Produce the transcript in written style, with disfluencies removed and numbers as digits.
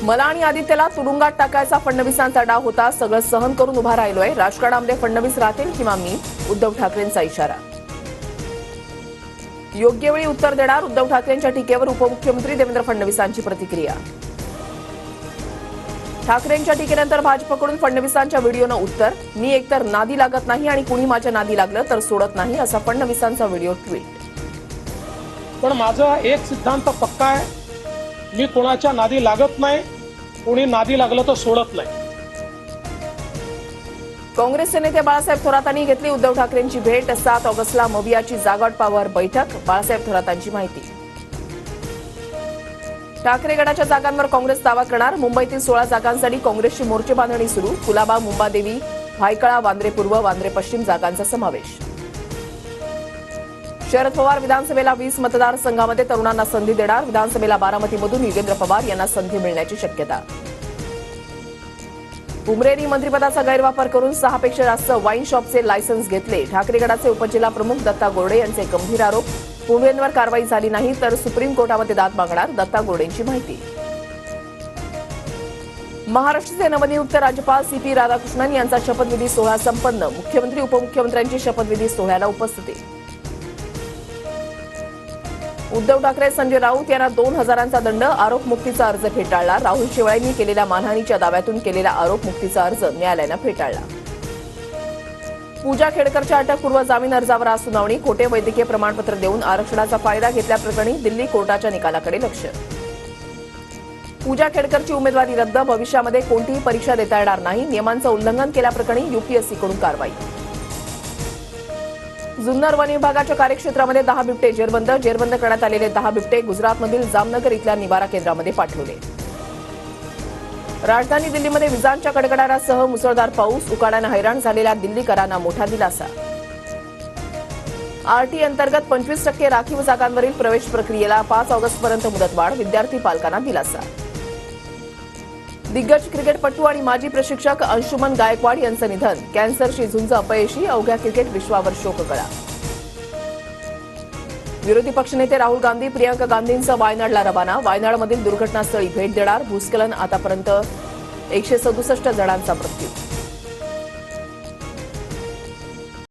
मला आणि आदित्यला तुरुंगात टाकायचा फडणवीसांचा डाव होता. सगळं सहन करून उभा राहिलोय. राजकारणामध्ये फडणवीस राहतील किंवा मी, उद्धव ठाकरेंचा इशारा. योग्य वेळी उत्तर देणार, उद्धव ठाकरेंच्या टीकेवर उपमुख्यमंत्री देवेंद्र फडणवीसांची प्रतिक्रिया. ठाकरेंच्या टीकेनंतर भाजपकडून फडणवीसांच्या व्हिडिओनं उत्तर. मी एकतर नादी लागत नाही आणि कुणी माझ्या नादी लागलं तर सोडत नाही, असा फडणवीसांचा व्हिडिओ ट्विट. पण माझा एक सिद्धांत पक्का आहे, मी कोणाच्या नादी लागत नाही, कोणी नादी लागलं तर सोडत नाही. काँग्रेसचे नेते बाळासाहेब थोरातांनी घेतली उद्धव ठाकरेंची भेट. 7 ऑगस्टला मवियाची जागावाटपावर बैठक. बाळासाहेब थोरातांची माहिती. ठाकरे गटाच्या जागांवर काँग्रेस दावा करणार. मुंबईतील 16 जागांसाठी काँग्रेसची मोर्चे बांधणी सुरू. कुलाबा, मुंबादेवी, भायखळा, वांद्रे पूर्व, वांद्रे पश्चिम जागांचा समावेश. शरद पवार विधानसभेला 20 मतदारसंघामध्ये तरुणांना संधी देणार. विधानसभेला बारामतीमधून युगेंद्र पवार यांना संधी मिळण्याची शक्यता. उमरेनी मंत्रिपदाचा गैरवापर करून 6 पेक्षा जास्त वाईन शॉपचे लायसन्स घेतले. ठाकरे गटाचे उपजिल्हा प्रमुख दत्ता गोरडे यांचे गंभीर आरोप. पुणेंवर कारवाई झाली नाही तर सुप्रीम कोर्टामध्ये दाद मागणार, दत्ता गोरडेंची माहिती. महाराष्ट्राचे नवनियुक्त राज्यपाल CP राधाकृष्णन यांचा शपथविधी सोहळा संपन्न. मुख्यमंत्री उपमुख्यमंत्र्यांची शपथविधी सोहळ्याला उपस्थिती. उद्धव ठाकरे संजय राऊत यांना 2,000चा दंड. आरोपमुक्तीचा अर्ज फेटाळला. राहुल शेवाळेंनी केलेल्या मानहानीच्या दाव्यातून केलेला आरोपमुक्तीचा अर्ज न्यायालयानं फेटाळला. पूजा खेडकरच्या अटकपूर्व जामीन अर्जावर आज सुनावणी. खोटे वैद्यकीय प्रमाणपत्र देऊन आरक्षणाचा फायदा घेतल्याप्रकरणी दिल्ली कोर्टाच्या निकालाकडे लक्ष. पूजा खेडकरची उमेदवारी रद्द. भविष्यामध्ये कोणतीही परीक्षा देता येणार नाही. नियमांचं उल्लंघन केल्याप्रकरणी UPSCकडून कारवाई. जुन्नर वन विभागाच्या कार्यक्षेत्रामध्ये 10 बिबटे जेरबंद. जेरबंद करण्यात आलेले 10 बिबटे गुजरातमधील जामनगर इथल्या निवारा केंद्रामध्ये पाठवले. राजधानी दिल्लीमध्ये विजांच्या कडकडाटासह मुसळधार पाऊस. उकाड्यानं हैराण झालेल्या दिल्लीकरांना मोठा दिलासा. RT अंतर्गत 25% राखीव जागांवरील प्रवेश प्रक्रियेला 5 ऑगस्टपर्यंत मुदतवाढ. विद्यार्थी पालकांना दिलासा. दिग्गज क्रिकेटपटू आणि माजी प्रशिक्षक अंशुमन गायकवाड यांचं निधन. कॅन्सरशी झुंज अपयशी. अवघ्या क्रिकेट विश्वावर शोककळा. विरोधी पक्षनेते राहुल गांधी प्रियंका गांधींचं वायनाडला रवाना. वायनाडमधील दुर्घटनास्थळी भेट देणार. भूस्खलन. आतापर्यंत 167 जणांचा मृत्यू.